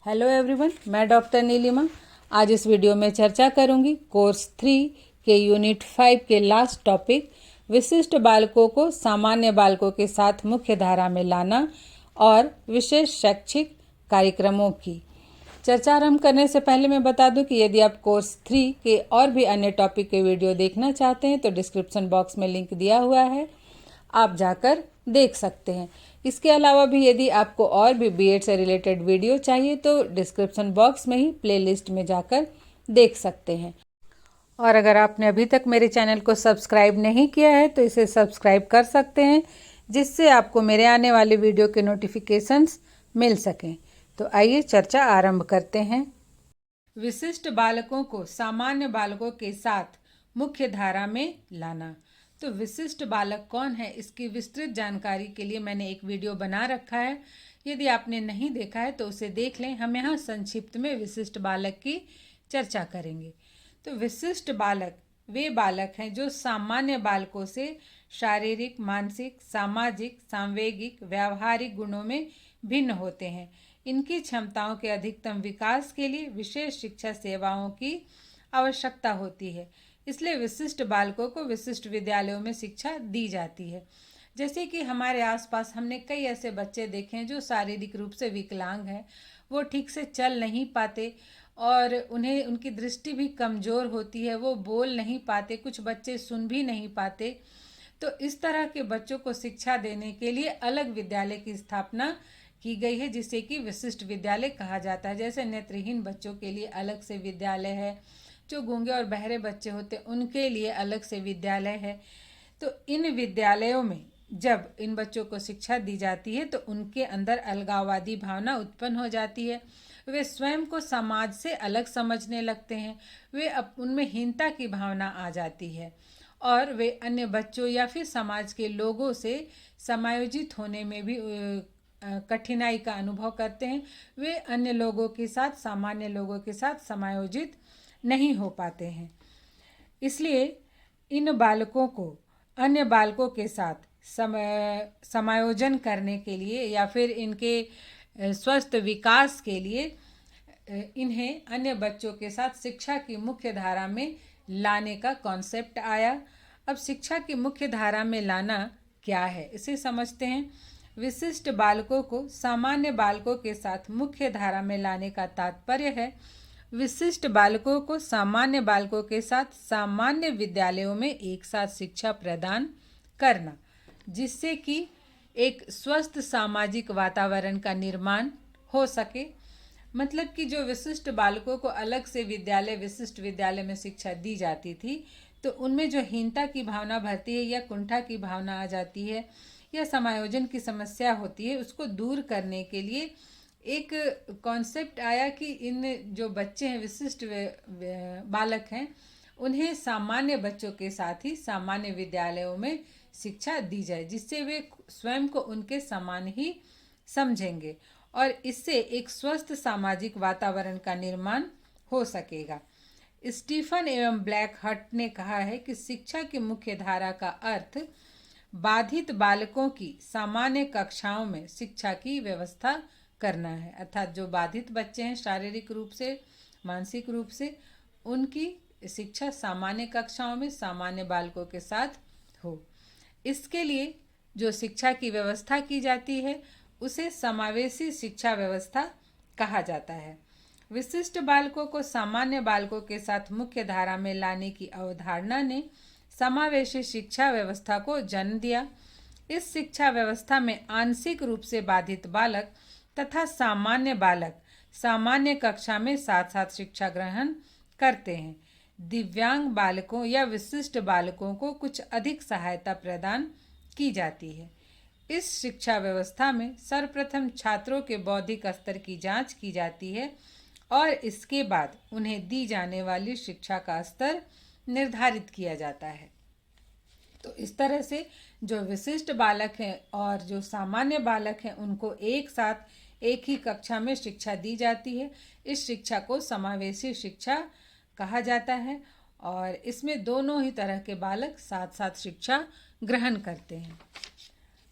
Hello everyone, मैं doctor Nilima. आज इस वीडियो में चर्चा करूंगी कोर्स 3 के यूनिट 5 के लास्ट टॉपिक विशिष्ट बालकों को सामान्य बालकों के साथ मुख्य धारा में लाना और विशेष शैक्षिक कार्यक्रमों की। चर्चा आरंभ करने से पहले मैं बता दूं कि यदि आप कोर्स 3 के और भी अन्य टॉपिक के वीडियो देखना चाहते हैं तो डिस्क्रिप्शन बॉक्स में लिंक दिया हुआ है, आप जाकर देख सकते हैं। इसके अलावा भी यदि आपको और भी बीएड से रिलेटेड वीडियो चाहिए तो डिस्क्रिप्शन बॉक्स में ही प्लेलिस्ट में जाकर देख सकते हैं। और अगर आपने अभी तक मेरे चैनल को सब्सक्राइब नहीं किया है तो इसे सब्सक्राइब कर सकते हैं, जिससे आपको मेरे आने वाले वीडियो के नोटिफिकेशंस मिल सकें। तो आइए चर्चा आरंभ करते हैं। विशिष्ट बालकों को सामान्य बालकों के साथ मुख्य धारा में लाना। तो विशिष्ट बालक कौन है, इसकी विस्तृत जानकारी के लिए मैंने एक वीडियो बना रखा है। यदि आपने नहीं देखा है तो उसे देख लें। हम यहाँ संक्षिप्त में विशिष्ट बालक की चर्चा करेंगे। तो विशिष्ट बालक वे बालक हैं जो सामान्य बालकों से शारीरिक, मानसिक, सामाजिक, सांवेगिक, व्यावहारिक गुणों में भिन्न होते हैं। इनकी क्षमताओं के अधिकतम विकास के लिए विशेष शिक्षा सेवाओं की आवश्यकता होती है। इसलिए विशिष्ट बालकों को विशिष्ट विद्यालयों में शिक्षा दी जाती है। जैसे कि हमारे आसपास हमने कई ऐसे बच्चे देखे हैं जो शारीरिक रूप से विकलांग हैं, वो ठीक से चल नहीं पाते और उनकी दृष्टि भी कमज़ोर होती है, वो बोल नहीं पाते, कुछ बच्चे सुन भी नहीं पाते। तो इस तरह के बच्चों को शिक्षा देने के लिए अलग विद्यालय की स्थापना की गई है, जिसे कि विशिष्ट विद्यालय कहा जाता है। जैसे नेत्रहीन बच्चों के लिए अलग से विद्यालय है, जो गूंगे और बहरे बच्चे होते उनके लिए अलग से विद्यालय है। तो इन विद्यालयों में जब इन बच्चों को शिक्षा दी जाती है तो उनके अंदर अलगाववादी भावना उत्पन्न हो जाती है। वे स्वयं को समाज से अलग समझने लगते हैं। उनमें हीनता की भावना आ जाती है और वे अन्य बच्चों या फिर समाज के लोगों से समायोजित होने में भी कठिनाई का अनुभव करते हैं। वे अन्य लोगों के साथ, सामान्य लोगों के साथ समायोजित नहीं हो पाते हैं। इसलिए इन बालकों को अन्य बालकों के साथ समायोजन करने के लिए या फिर इनके स्वस्थ विकास के लिए इन्हें अन्य बच्चों के साथ शिक्षा की मुख्य धारा में लाने का कॉन्सेप्ट आया। अब शिक्षा की मुख्य धारा में लाना क्या है, इसे समझते हैं। विशिष्ट बालकों को सामान्य बालकों के साथ मुख्य धारा में लाने का तात्पर्य है विशिष्ट बालकों को सामान्य बालकों के साथ सामान्य विद्यालयों में एक साथ शिक्षा प्रदान करना, जिससे कि एक स्वस्थ सामाजिक वातावरण का निर्माण हो सके। मतलब कि जो विशिष्ट बालकों को अलग से विशिष्ट विद्यालय में शिक्षा दी जाती थी, तो उनमें जो हीनता की भावना भरती है या कुंठा की भावना आ जाती है या समायोजन की समस्या होती है, उसको दूर करने के लिए एक कॉन्सेप्ट आया कि इन जो बच्चे हैं, विशिष्ट बालक हैं, उन्हें सामान्य बच्चों के साथ ही सामान्य विद्यालयों में शिक्षा दी जाए, जिससे वे स्वयं को उनके समान ही समझेंगे और इससे एक स्वस्थ सामाजिक वातावरण का निर्माण हो सकेगा। स्टीफन एवं ब्लैक हट ने कहा है कि शिक्षा की मुख्य धारा का अर्थ बाधित बालकों की सामान्य कक्षाओं में शिक्षा की व्यवस्था करना है। अर्थात जो बाधित बच्चे हैं शारीरिक रूप से, मानसिक रूप से, उनकी शिक्षा सामान्य कक्षाओं में सामान्य बालकों के साथ हो। इसके लिए जो शिक्षा की व्यवस्था की जाती है उसे समावेशी शिक्षा व्यवस्था कहा जाता है। विशिष्ट बालकों को सामान्य बालकों के साथ मुख्य धारा में लाने की अवधारणा ने समावेशी शिक्षा व्यवस्था को जन्म दिया। इस शिक्षा व्यवस्था में आंशिक रूप से बाधित बालक तथा सामान्य बालक सामान्य कक्षा में साथ साथ शिक्षा ग्रहण करते हैं। दिव्यांग बालकों या विशिष्ट बालकों को कुछ अधिक सहायता प्रदान की जाती है। इस शिक्षा व्यवस्था में सर्वप्रथम छात्रों के बौद्धिक स्तर की जांच की जाती है और इसके बाद उन्हें दी जाने वाली शिक्षा का स्तर निर्धारित किया जाता है। तो इस तरह से जो विशिष्ट बालक हैं और जो सामान्य बालक हैं उनको एक साथ एक ही कक्षा में शिक्षा दी जाती है। इस शिक्षा को समावेशी शिक्षा कहा जाता है और इसमें दोनों ही तरह के बालक साथ साथ शिक्षा ग्रहण करते हैं।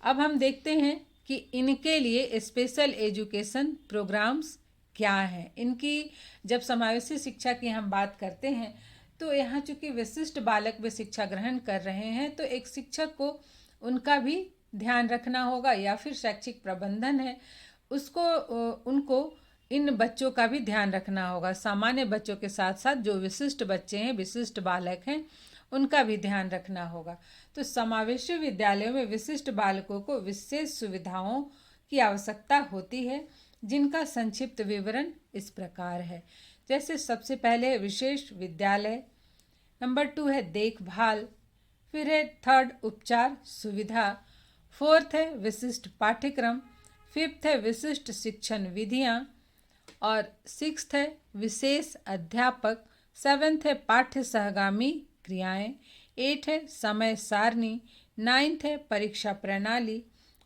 अब हम देखते हैं कि इनके लिए स्पेशल एजुकेशन प्रोग्राम्स क्या है। इनकी जब समावेशी शिक्षा की हम बात करते हैं तो यहाँ चूंकि विशिष्ट बालक भी शिक्षा ग्रहण कर रहे हैं तो एक शिक्षक को उनका भी ध्यान रखना होगा, या फिर शैक्षिक प्रबंधन है उसको उनको इन बच्चों का भी ध्यान रखना होगा। सामान्य बच्चों के साथ साथ जो विशिष्ट बच्चे हैं, विशिष्ट बालक हैं, उनका भी ध्यान रखना होगा। तो समावेशी विद्यालयों में विशिष्ट बालकों को विशेष सुविधाओं की आवश्यकता होती है, जिनका संक्षिप्त विवरण इस प्रकार है। जैसे सबसे पहले है विशेष विद्यालय, नंबर 2 है देखभाल, फिर है 3 उपचार सुविधा, 4 है विशिष्ट पाठ्यक्रम, 5 है विशिष्ट शिक्षण विधियाँ, और 6 है विशेष अध्यापक, 7 है पाठ्य सहगामी क्रियाएं, 8 है समय सारणी, 9 है परीक्षा प्रणाली,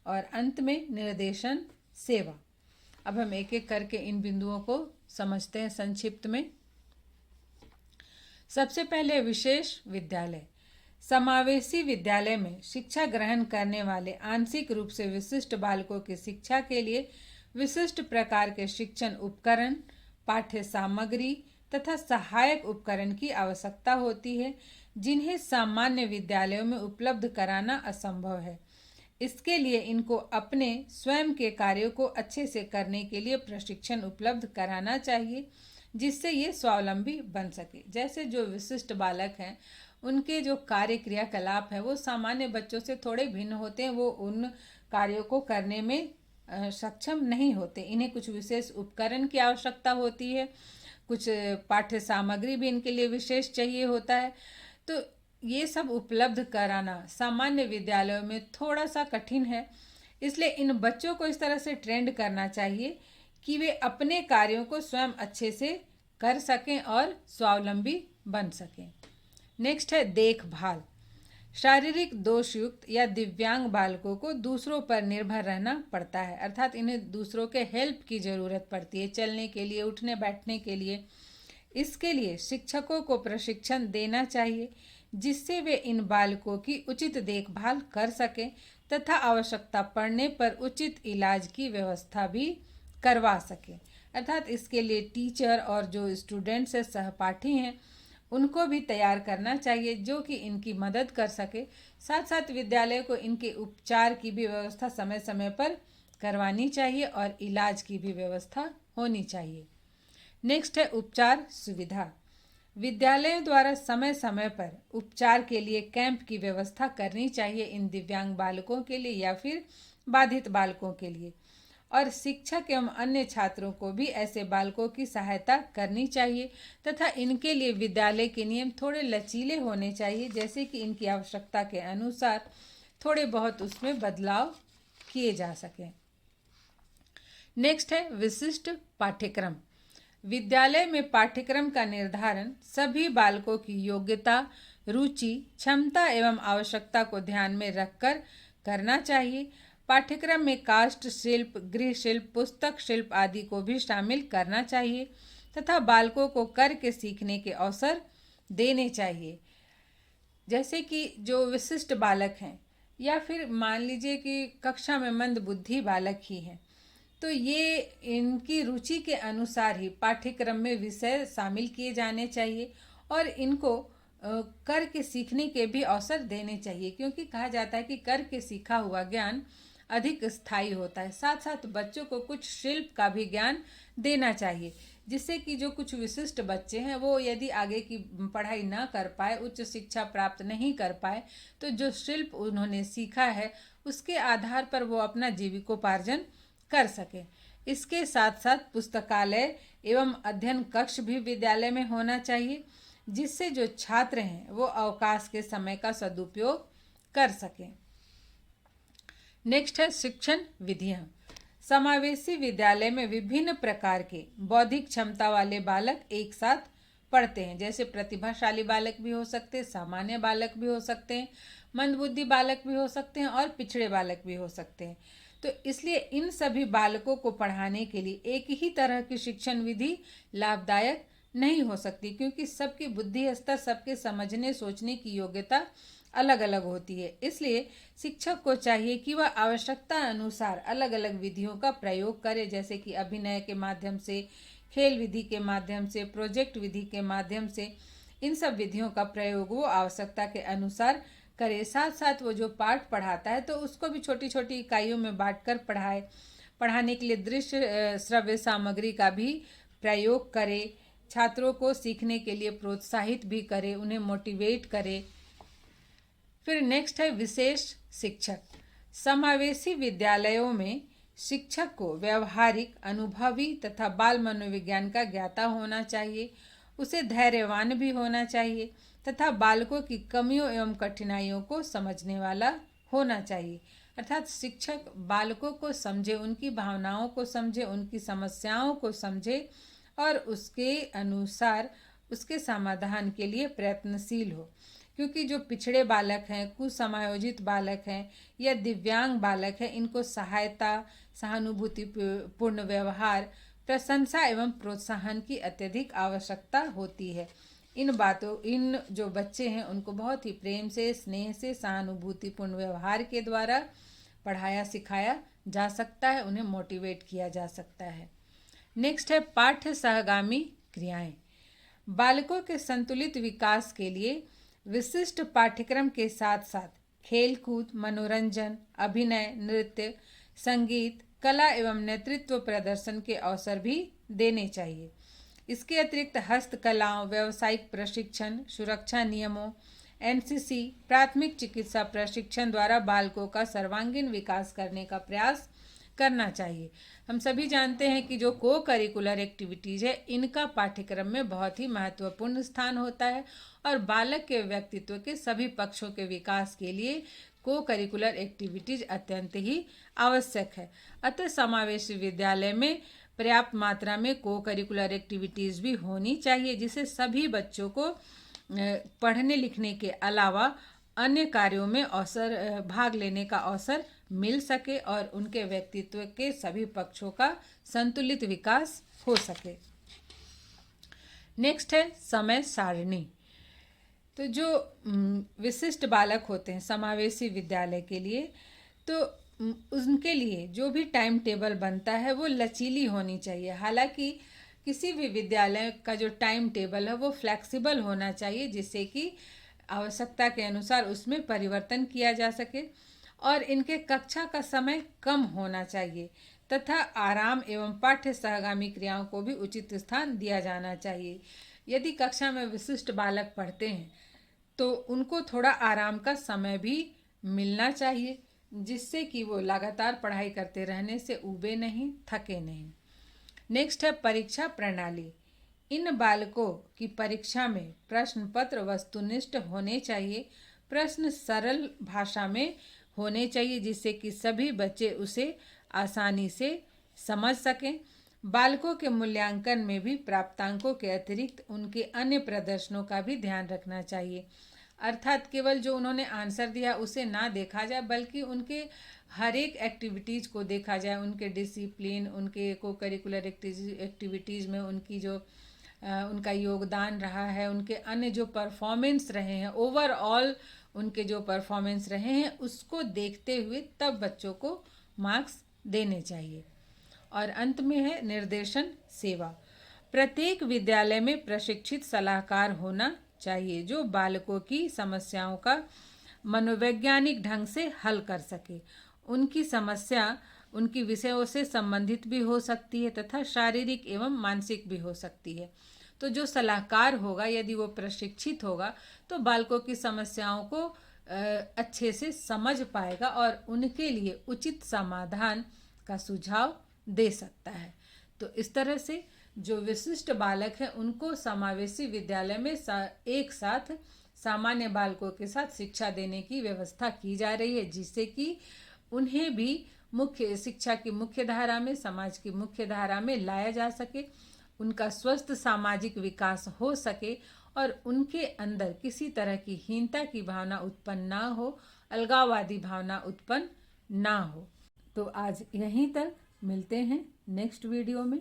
और अंत में निर्देशन सेवा। अब हम एक एक करके इन बिंदुओं को समझते हैं संक्षिप्त में। सबसे पहले विशेष विद्यालय। समावेशी विद्यालय में शिक्षा ग्रहण करने वाले आंशिक रूप से विशिष्ट बालकों की शिक्षा के लिए विशिष्ट प्रकार के शिक्षण उपकरण, पाठ्य सामग्री तथा सहायक उपकरण की आवश्यकता होती है, जिन्हें सामान्य विद्यालयों में उपलब्ध कराना असंभव है। इसके लिए इनको अपने स्वयं के कार्यों को अच्छे से करने के लिए प्रशिक्षण उपलब्ध कराना चाहिए, जिससे ये स्वावलंबी बन सके। जैसे जो विशिष्ट बालक हैं उनके जो कार्य क्रियाकलाप है वो सामान्य बच्चों से थोड़े भिन्न होते हैं, वो उन कार्यों को करने में सक्षम नहीं होते। इन्हें कुछ विशेष उपकरण की आवश्यकता होती है, कुछ पाठ्य सामग्री भी इनके लिए विशेष चाहिए होता है। तो ये सब उपलब्ध कराना सामान्य विद्यालयों में थोड़ा सा कठिन है, इसलिए इन बच्चों को इस तरह से ट्रेंड करना चाहिए कि वे अपने कार्यों को स्वयं अच्छे से कर सकें और स्वावलंबी बन सकें। नेक्स्ट है देखभाल। शारीरिक दोषयुक्त या दिव्यांग बालकों को दूसरों पर निर्भर रहना पड़ता है, अर्थात इन्हें दूसरों के हेल्प की ज़रूरत पड़ती है चलने के लिए, उठने बैठने के लिए। इसके लिए शिक्षकों को प्रशिक्षण देना चाहिए, जिससे वे इन बालकों की उचित देखभाल कर सकें तथा आवश्यकता पड़ने पर उचित इलाज की व्यवस्था भी करवा सकें। अर्थात इसके लिए टीचर और जो स्टूडेंट्स हैं, सहपाठी हैं, उनको भी तैयार करना चाहिए जो कि इनकी मदद कर सके। साथ साथ विद्यालय को इनके उपचार की भी व्यवस्था समय समय पर करवानी चाहिए और इलाज की भी व्यवस्था होनी चाहिए। नेक्स्ट है उपचार सुविधा। विद्यालयों द्वारा समय समय पर उपचार के लिए कैंप की व्यवस्था करनी चाहिए इन दिव्यांग बालकों के लिए या फिर बाधित बालकों के लिए, और शिक्षक एवं अन्य छात्रों को भी ऐसे बालकों की सहायता करनी चाहिए तथा इनके लिए विद्यालय के नियम थोड़े लचीले होने चाहिए, जैसे कि इनकी आवश्यकता के अनुसार थोड़े बहुत उसमें बदलाव किए जा सकें। नेक्स्ट है विशिष्ट पाठ्यक्रम। विद्यालय में पाठ्यक्रम का निर्धारण सभी बालकों की योग्यता, रुचि, क्षमता एवं आवश्यकता को ध्यान में रखकर करना चाहिए। पाठ्यक्रम में काष्ठ शिल्प, गृह शिल्प, पुस्तक शिल्प आदि को भी शामिल करना चाहिए तथा बालकों को करके सीखने के अवसर देने चाहिए। जैसे कि जो विशिष्ट बालक हैं या फिर मान लीजिए कि कक्षा में मंद बुद्धि बालक ही हैं, तो ये इनकी रुचि के अनुसार ही पाठ्यक्रम में विषय शामिल किए जाने चाहिए और इनको कर के सीखने के भी अवसर देने चाहिए, क्योंकि कहा जाता है कि कर के सीखा हुआ ज्ञान अधिक स्थायी होता है। साथ साथ बच्चों को कुछ शिल्प का भी ज्ञान देना चाहिए, जिससे कि जो कुछ विशिष्ट बच्चे हैं वो यदि आगे की पढ़ाई ना कर पाए, उच्च शिक्षा प्राप्त नहीं कर पाए, तो जो शिल्प उन्होंने सीखा है उसके आधार पर वो अपना जीविकोपार्जन कर सके। इसके साथ साथ पुस्तकालय एवं अध्ययन कक्ष भी विद्यालय में होना चाहिए, जिससे जो छात्र हैं वो अवकाश के समय का सदुपयोग कर सकें। नेक्स्ट है शिक्षण विधियाँ। समावेशी विद्यालय में विभिन्न प्रकार के बौद्धिक क्षमता वाले बालक एक साथ पढ़ते हैं, जैसे प्रतिभाशाली बालक भी हो सकते हैं, सामान्य बालक भी हो सकते हैं, मंदबुद्धि बालक भी हो सकते हैं और पिछड़े बालक भी हो सकते हैं। तो इसलिए इन सभी बालकों को पढ़ाने के लिए एक ही तरह की शिक्षण विधि लाभदायक नहीं हो सकती, क्योंकि सबकी बुद्धि स्तर, सबके समझने सोचने की योग्यता अलग अलग होती है। इसलिए शिक्षक को चाहिए कि वह आवश्यकता अनुसार अलग अलग विधियों का प्रयोग करे, जैसे कि अभिनय के माध्यम से, खेल विधि के माध्यम से, प्रोजेक्ट विधि के माध्यम से। इन सब विधियों का प्रयोग वो आवश्यकता के अनुसार करे। साथ साथ वो जो पाठ पढ़ाता है तो उसको भी छोटी छोटी इकाइयों में बांटकर पढ़ाए। पढ़ाने के लिए दृश्य श्रव्य सामग्री का भी प्रयोग करे। छात्रों को सीखने के लिए प्रोत्साहित भी करे, उन्हें मोटिवेट करे। फिर नेक्स्ट है विशेष शिक्षक। समावेशी विद्यालयों में शिक्षक को व्यवहारिक, अनुभवी तथा बाल मनोविज्ञान का ज्ञाता होना चाहिए। उसे धैर्यवान भी होना चाहिए तथा बालकों की कमियों एवं कठिनाइयों को समझने वाला होना चाहिए। अर्थात शिक्षक बालकों को समझे, उनकी भावनाओं को समझे, उनकी समस्याओं को समझे और उसके अनुसार उसके समाधान के लिए प्रयत्नशील हो। क्योंकि जो पिछड़े बालक हैं, कुसमायोजित बालक हैं या दिव्यांग बालक हैं, इनको सहायता, सहानुभूतिपूर्ण व्यवहार, प्रशंसा एवं प्रोत्साहन की अत्यधिक आवश्यकता होती है। इन जो बच्चे हैं उनको बहुत ही प्रेम से, स्नेह से, सहानुभूतिपूर्ण व्यवहार के द्वारा पढ़ाया सिखाया जा सकता है, उन्हें मोटिवेट किया जा सकता है। नेक्स्ट है पाठ्य सहगामी क्रियाएं। बालकों के संतुलित विकास के लिए विशिष्ट पाठ्यक्रम के साथ साथ खेल कूद, मनोरंजन, अभिनय, नृत्य, संगीत, कला एवं नेतृत्व प्रदर्शन के अवसर भी देने चाहिए। इसके अतिरिक्त हस्तकलाओं, व्यावसायिक प्रशिक्षण, सुरक्षा नियमों, एनसीसी, प्राथमिक चिकित्सा प्रशिक्षण द्वारा बालकों का सर्वांगीण विकास करने का प्रयास करना चाहिए। हम सभी जानते हैं कि जो को करिकुलर एक्टिविटीज़ है, इनका पाठ्यक्रम में बहुत ही महत्वपूर्ण स्थान होता है और बालक के व्यक्तित्व के सभी पक्षों के विकास के लिए को करिकुलर एक्टिविटीज अत्यंत ही आवश्यक है। अतः समावेशी विद्यालय में पर्याप्त मात्रा में को करिकुलर एक्टिविटीज़ भी होनी चाहिए, जिससे सभी बच्चों को पढ़ने लिखने के अलावा अन्य कार्यों में भाग लेने का अवसर मिल सके और उनके व्यक्तित्व के सभी पक्षों का संतुलित विकास हो सके। नेक्स्ट है समय सारणी। तो जो विशिष्ट बालक होते हैं समावेशी विद्यालय के लिए, तो उनके लिए जो भी टाइम टेबल बनता है वो लचीली होनी चाहिए। हालांकि किसी भी विद्यालय का जो टाइम टेबल है वो फ्लेक्सिबल होना चाहिए, जिससे कि आवश्यकता के अनुसार उसमें परिवर्तन किया जा सके और इनके कक्षा का समय कम होना चाहिए तथा आराम एवं पाठ्य सहगामी क्रियाओं को भी उचित स्थान दिया जाना चाहिए। यदि कक्षा में विशिष्ट बालक पढ़ते हैं तो उनको थोड़ा आराम का समय भी मिलना चाहिए, जिससे कि वो लगातार पढ़ाई करते रहने से ऊबे नहीं, थके नहीं। नेक्स्ट है परीक्षा प्रणाली। इन बालकों की परीक्षा में प्रश्न पत्र वस्तुनिष्ठ होने चाहिए, प्रश्न सरल भाषा में होने चाहिए, जिससे कि सभी बच्चे उसे आसानी से समझ सकें। बालकों के मूल्यांकन में भी प्राप्तांकों के अतिरिक्त उनके अन्य प्रदर्शनों का भी ध्यान रखना चाहिए। अर्थात केवल जो उन्होंने आंसर दिया उसे ना देखा जाए, बल्कि उनके हर एक एक्टिविटीज़ को देखा जाए, उनके डिसिप्लिन, उनके को करिकुलर एक्टिविटीज़ में उनकी जो उनका योगदान रहा है, उनके अन्य जो परफॉर्मेंस रहे हैं, ओवरऑल उनके जो परफॉर्मेंस रहे हैं, उसको देखते हुए तब बच्चों को मार्क्स देने चाहिए। और अंत में है निर्देशन सेवा। प्रत्येक विद्यालय में प्रशिक्षित सलाहकार होना चाहिए जो बालकों की समस्याओं का मनोवैज्ञानिक ढंग से हल कर सके। उनकी समस्या उनकी विषयों से संबंधित भी हो सकती है तथा शारीरिक एवं मानसिक भी हो सकती है। तो जो सलाहकार होगा, यदि वो प्रशिक्षित होगा, तो बालकों की समस्याओं को अच्छे से समझ पाएगा और उनके लिए उचित समाधान का सुझाव दे सकता है। तो इस तरह से जो विशिष्ट बालक हैं उनको समावेशी विद्यालय में एक साथ सामान्य बालकों के साथ शिक्षा देने की व्यवस्था की जा रही है, जिससे कि उन्हें भी मुख्य शिक्षा की मुख्य धारा में, समाज की मुख्य धारा में लाया जा सके, उनका स्वस्थ सामाजिक विकास हो सके और उनके अंदर किसी तरह की हीनता की भावना उत्पन्न ना हो, अलगाववादी भावना उत्पन्न ना हो। तो आज यहीं तक, मिलते हैं नेक्स्ट वीडियो में।